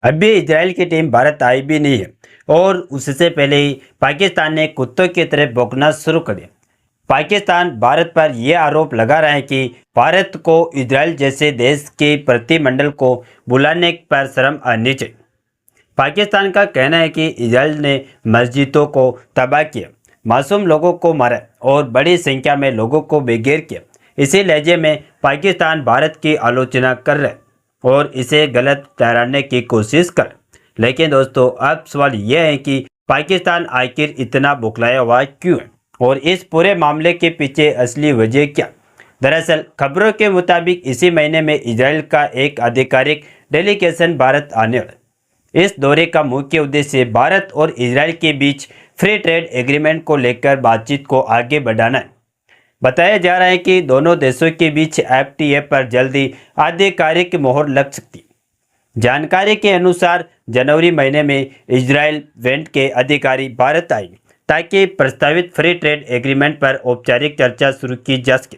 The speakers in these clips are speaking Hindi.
अभी इजराइल की टीम भारत आई भी नहीं है और उससे पहले ही पाकिस्तान ने कुत्तों की तरह भौंकना शुरू कर दिया। पाकिस्तान भारत पर यह आरोप लगा रहा है कि भारत को इजराइल जैसे देश के प्रतिनिधिमंडल को बुलाने पर शर्म आनी चाहिए। पाकिस्तान का कहना है कि इजराइल ने मस्जिदों को तबाह किया, मासूम लोगों को मारा और बड़ी संख्या में लोगों को बेघर किया। इसी लहजे में पाकिस्तान भारत की आलोचना कर रहा है और इसे गलत ठहराने की कोशिश कर। लेकिन दोस्तों, अब सवाल यह है कि पाकिस्तान आखिर इतना बौखलाया हुआ क्यों है और इस पूरे मामले के पीछे असली वजह क्या। दरअसल खबरों के मुताबिक इसी महीने में इजराइल का एक आधिकारिक डेलीगेशन भारत आने वाला है। इस दौरे का मुख्य उद्देश्य भारत और इजराइल के बीच फ्री ट्रेड एग्रीमेंट को लेकर बातचीत को आगे बढ़ाना है। बताया जा रहा है कि दोनों देशों के बीच एफटीए पर जल्दी आधिकारिक मोहर लग सकती है। जानकारी के अनुसार जनवरी महीने में इजराइल वेंट के अधिकारी भारत आएंगे ताकि प्रस्तावित फ्री ट्रेड एग्रीमेंट पर औपचारिक चर्चा शुरू की जा सके।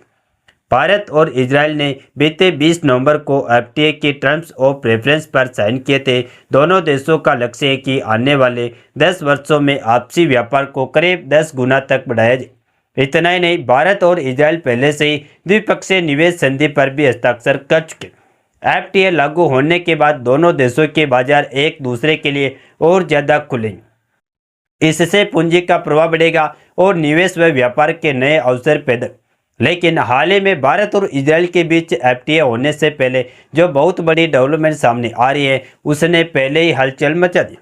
भारत और इजराइल ने बीते 20 नवंबर को एफटीए के टर्म्स ऑफ रेफरेंस पर साइन किए थे। दोनों देशों का लक्ष्य है कि आने वाले 10 वर्षों में आपसी व्यापार को करीब 10 गुना तक बढ़ाया जाए। इतना ही नहीं, भारत और इजराइल पहले से ही द्विपक्षीय निवेश संधि पर भी हस्ताक्षर कर चुके। एफटीए लागू होने के बाद दोनों देशों के बाजार एक दूसरे के लिए और ज्यादा खुलेंगे। इससे पूंजी का प्रवाह बढ़ेगा और निवेश व व्यापार के नए अवसर पैदा। लेकिन हाल ही में भारत और इजराइल के बीच एफटीए होने से पहले जो बहुत बड़ी डेवलपमेंट सामने आ रही है उसने पहले ही हलचल मचा दी।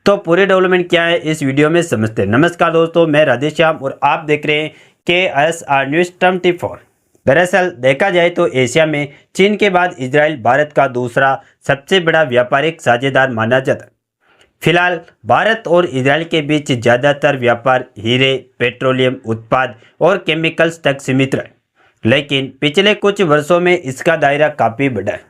तो पूरी डेवलपमेंट क्या है इस वीडियो में समझते हैं। नमस्कार दोस्तों, मैं राधेश्याम और आप देख रहे हैं KSR न्यूज़ 24। दरअसल देखा जाए तो एशिया में चीन के बाद इजराइल भारत का दूसरा सबसे बड़ा व्यापारिक साझेदार माना जाता है। फिलहाल भारत और इजराइल के बीच ज़्यादातर व्यापार हीरे, पेट्रोलियम उत्पाद और केमिकल्स तक सीमित रहे, लेकिन पिछले कुछ वर्षों में इसका दायरा काफ़ी बढ़ा है।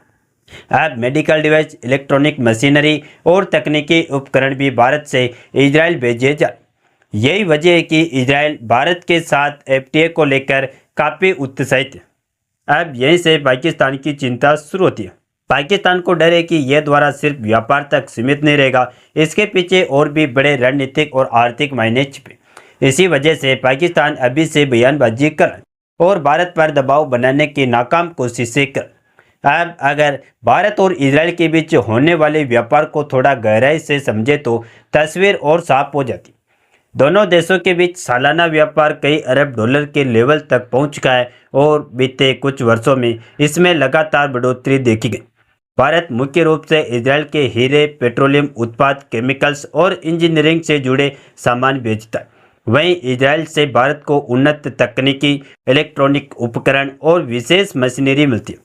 अब मेडिकल डिवाइस, इलेक्ट्रॉनिक मशीनरी और तकनीकी उपकरण भी भारत से इजराइल भेजे जा रहे। यही वजह है कि इजराइल भारत के साथ एफटीए को लेकर काफ़ी उत्साहित है। अब यहीं से पाकिस्तान की चिंता शुरू होती है। पाकिस्तान को डर है कि यह द्वारा सिर्फ व्यापार तक सीमित नहीं रहेगा, इसके पीछे और भी बड़े रणनीतिक और आर्थिक मायने छिपे। इसी वजह से पाकिस्तान अभी से बयानबाजी कर रहा है और भारत पर दबाव बनाने की नाकाम कोशिशें कर। अब अगर भारत और इजराइल के बीच होने वाले व्यापार को थोड़ा गहराई से समझे तो तस्वीर और साफ हो जाती। दोनों देशों के बीच सालाना व्यापार कई अरब डॉलर के लेवल तक पहुंच चुका है और बीते कुछ वर्षों में इसमें लगातार बढ़ोतरी देखी गई। भारत मुख्य रूप से इजराइल के हीरे, पेट्रोलियम उत्पाद, केमिकल्स और इंजीनियरिंग से जुड़े सामान बेचता है। वहीं इजराइल से भारत को उन्नत तकनीकी, इलेक्ट्रॉनिक उपकरण और विशेष मशीनरी मिलती है।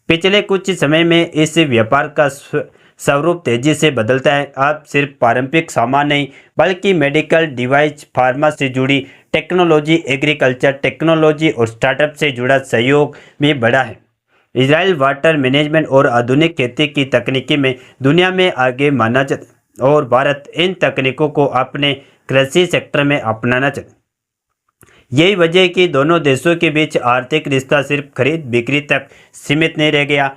पिछले कुछ समय में इस व्यापार का स्वरूप तेजी से बदलता है। अब सिर्फ पारंपरिक सामान नहीं बल्कि मेडिकल डिवाइस, फार्मा से जुड़ी टेक्नोलॉजी, एग्रीकल्चर टेक्नोलॉजी और स्टार्टअप से जुड़ा सहयोग भी बढ़ा है। इजराइल वाटर मैनेजमेंट और आधुनिक खेती की तकनीकी में दुनिया में आगे माना जाता है और भारत इन तकनीकों को अपने कृषि सेक्टर में अपनाना चाहता है। यही वजह है कि दोनों देशों के बीच आर्थिक रिश्ता सिर्फ खरीद बिक्री तक सीमित नहीं रह गया।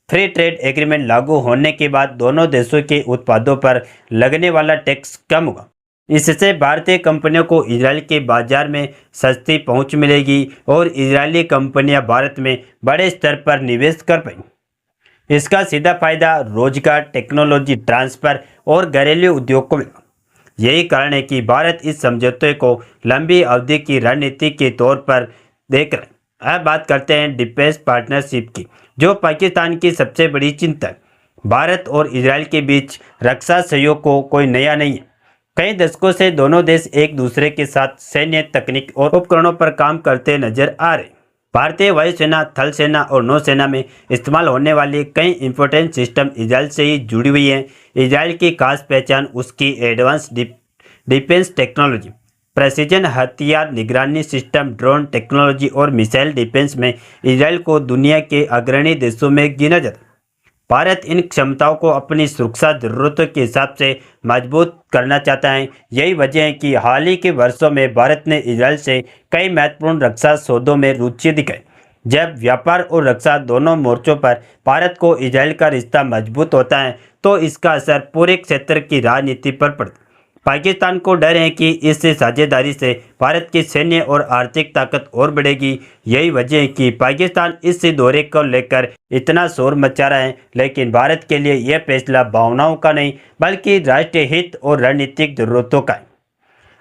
फ्री ट्रेड एग्रीमेंट लागू होने के बाद दोनों देशों के उत्पादों पर लगने वाला टैक्स कम होगा। इससे भारतीय कंपनियों को इजराइल के बाजार में सस्ती पहुंच मिलेगी और इजरायली कंपनियां भारत में बड़े स्तर पर निवेश कर पाएंगी। इसका सीधा फायदा रोजगार, टेक्नोलॉजी ट्रांसफर और घरेलू उद्योग को मिलेगा। यही कारण है कि भारत इस समझौते को लंबी अवधि की रणनीति के तौर पर देख रहे हैं। अब बात करते हैं डिफेंस पार्टनरशिप की, जो पाकिस्तान की सबसे बड़ी चिंता है। भारत और इजराइल के बीच रक्षा सहयोग को कोई नया नहीं है। कई दशकों से दोनों देश एक दूसरे के साथ सैन्य तकनीक और उपकरणों पर काम करते नजर आ रहे। भारतीय वायुसेना, थल सेना और नौसेना में इस्तेमाल होने वाली कई इंपोर्टेंट सिस्टम इजराइल से ही जुड़ी हुई हैं। इजराइल की खास पहचान उसकी एडवांस डिफेंस टेक्नोलॉजी, प्रेसिजन हथियार निगरानी सिस्टम, ड्रोन टेक्नोलॉजी और मिसाइल डिफेंस में इजराइल को दुनिया के अग्रणी देशों में गिना जाता है। भारत इन क्षमताओं को अपनी सुरक्षा जरूरतों के हिसाब से मजबूत करना चाहता है। यही वजह है कि हाल ही के वर्षों में भारत ने इजराइल से कई महत्वपूर्ण रक्षा सौदों में रुचि दिखाई, जब व्यापार और रक्षा दोनों मोर्चों पर भारत को इजराइल का रिश्ता मजबूत होता है तो इसका असर पूरे क्षेत्र की राजनीति पर पड़ता है। पाकिस्तान को डर है कि इस साझेदारी से भारत की सैन्य और आर्थिक ताकत और बढ़ेगी। यही वजह है कि पाकिस्तान इस दौरे को लेकर इतना शोर मचा रहा है, लेकिन भारत के लिए यह फैसला भावनाओं का नहीं बल्कि राष्ट्रीय हित और रणनीतिक जरूरतों का है।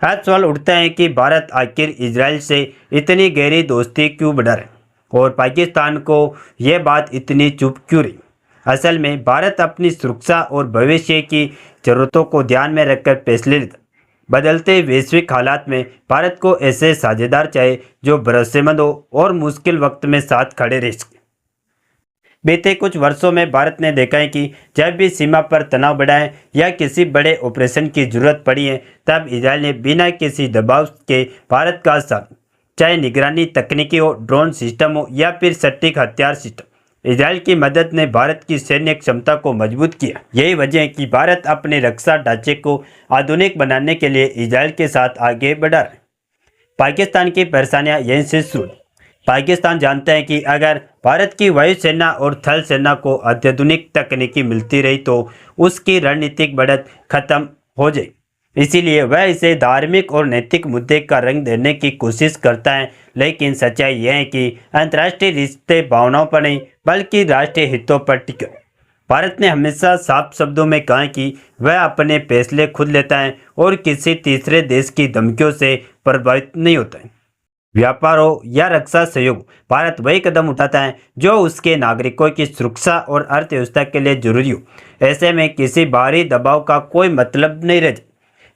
आज सवाल उठता है कि भारत आखिर इजराइल से इतनी गहरी दोस्ती क्यों बढ़ा रहा है और पाकिस्तान को यह बात इतनी चुप क्यों रही। असल में भारत अपनी सुरक्षा और भविष्य की जरूरतों को ध्यान में रखकर फैसले लेता। बदलते वैश्विक हालात में भारत को ऐसे साझेदार चाहिए जो भरोसेमंद हो और मुश्किल वक्त में साथ खड़े रह सके। बीते कुछ वर्षों में भारत ने देखा है कि जब भी सीमा पर तनाव बढ़ा है या किसी बड़े ऑपरेशन की जरूरत पड़ी है तब इजराइल ने बिना किसी दबाव के भारत का साथ, चाहे निगरानी तकनीकी हो, ड्रोन सिस्टम हो या फिर सटीक हथियार सिस्टम, इजराइल की मदद ने भारत की सैन्य क्षमता को मजबूत किया। यही वजह है कि भारत अपने रक्षा ढांचे को आधुनिक बनाने के लिए इजराइल के साथ आगे बढ़ा रहा है। पाकिस्तान की परेशानियां यहीं से शुरू। पाकिस्तान जानता है कि अगर भारत की वायुसेना और थल सेना को अत्याधुनिक तकनीकी मिलती रही तो उसकी रणनीतिक बढ़त खत्म हो जाएगी। इसीलिए वह इसे धार्मिक और नैतिक मुद्दे का रंग देने की कोशिश करता है, लेकिन सच्चाई यह है कि अंतर्राष्ट्रीय रिश्ते भावनाओं पर नहीं बल्कि राष्ट्रीय हितों पर टिके। भारत ने हमेशा साफ शब्दों में कहा कि वह अपने फैसले खुद लेता है और किसी तीसरे देश की धमकियों से प्रभावित नहीं होता है। व्यापार हो या रक्षा सहयोग, भारत वही कदम उठाता है जो उसके नागरिकों की सुरक्षा और अर्थव्यवस्था के लिए जरूरी हो। ऐसे में किसी बाहरी दबाव का कोई मतलब नहीं रह जाए।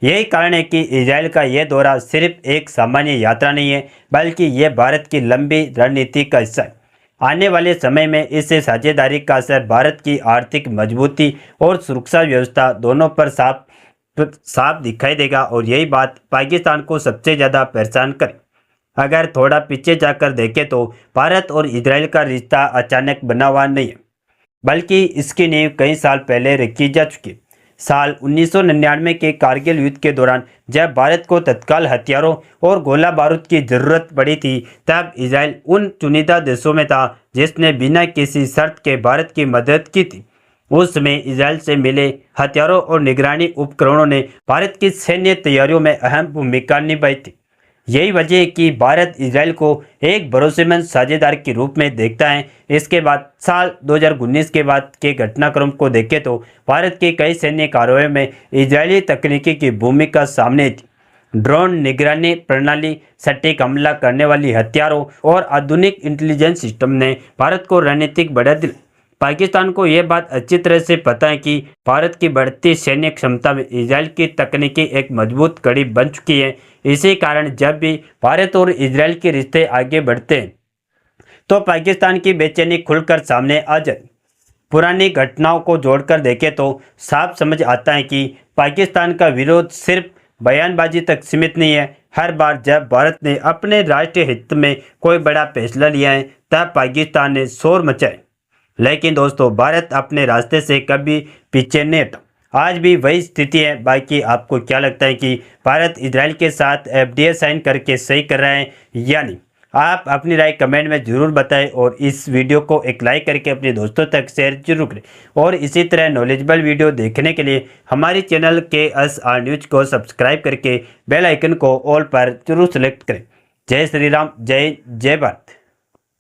यही कारण है कि इजराइल का यह दौरा सिर्फ एक सामान्य यात्रा नहीं है बल्कि यह भारत की लंबी रणनीति का हिस्सा है। आने वाले समय में इस साझेदारी का असर भारत की आर्थिक मजबूती और सुरक्षा व्यवस्था दोनों पर साफ दिखाई देगा और यही बात पाकिस्तान को सबसे ज़्यादा परेशान करे। अगर थोड़ा पीछे जाकर देखें तो भारत और इजराइल का रिश्ता अचानक बना हुआ नहीं है बल्कि इसकी नींव कई साल पहले रखी जा चुकी है। साल 1999 के कारगिल युद्ध के दौरान जब भारत को तत्काल हथियारों और गोला बारूद की जरूरत पड़ी थी तब इजराइल उन चुनिंदा देशों में था जिसने बिना किसी शर्त के भारत की मदद की थी। उस समय इजराइल से मिले हथियारों और निगरानी उपकरणों ने भारत की सैन्य तैयारियों में अहम भूमिका निभाई थी। यही वजह है कि भारत इजराइल को एक भरोसेमंद साझेदार के रूप में देखता है। इसके बाद साल 2019 के बाद के घटनाक्रम को देखें तो भारत की कई सैन्य कार्रवाई में इजरायली तकनीकी की भूमिका सामने थी। ड्रोन निगरानी प्रणाली, सटीक हमला करने वाली हथियारों और आधुनिक इंटेलिजेंस सिस्टम ने भारत को रणनीतिक बढ़त दी। पाकिस्तान को यह बात अच्छी तरह से पता है कि भारत की बढ़ती सैन्य क्षमता में इजराइल की तकनीकी एक मजबूत कड़ी बन चुकी है। इसी कारण जब भी भारत और इजराइल के रिश्ते आगे बढ़ते हैं तो पाकिस्तान की बेचैनी खुलकर सामने आ जाए। पुरानी घटनाओं को जोड़कर देखें तो साफ समझ आता है कि पाकिस्तान का विरोध सिर्फ बयानबाजी तक सीमित नहीं है। हर बार जब भारत ने अपने राष्ट्रीय हित में कोई बड़ा फैसला लिया है तब पाकिस्तान ने शोर मचाए, लेकिन दोस्तों भारत अपने रास्ते से कभी पीछे नहीं हटा। आज भी वही स्थिति है। बाकी आपको क्या लगता है कि भारत इजराइल के साथ एफडीए साइन करके सही कर रहा है या नहीं? आप अपनी राय कमेंट में ज़रूर बताएं और इस वीडियो को एक लाइक करके अपने दोस्तों तक शेयर जरूर करें। और इसी तरह नॉलेजेबल वीडियो देखने के लिए हमारे चैनल KSR न्यूज को सब्सक्राइब करके बेल आइकन को ऑल पर जरूर सेलेक्ट करें। जय श्री राम, जय भारत।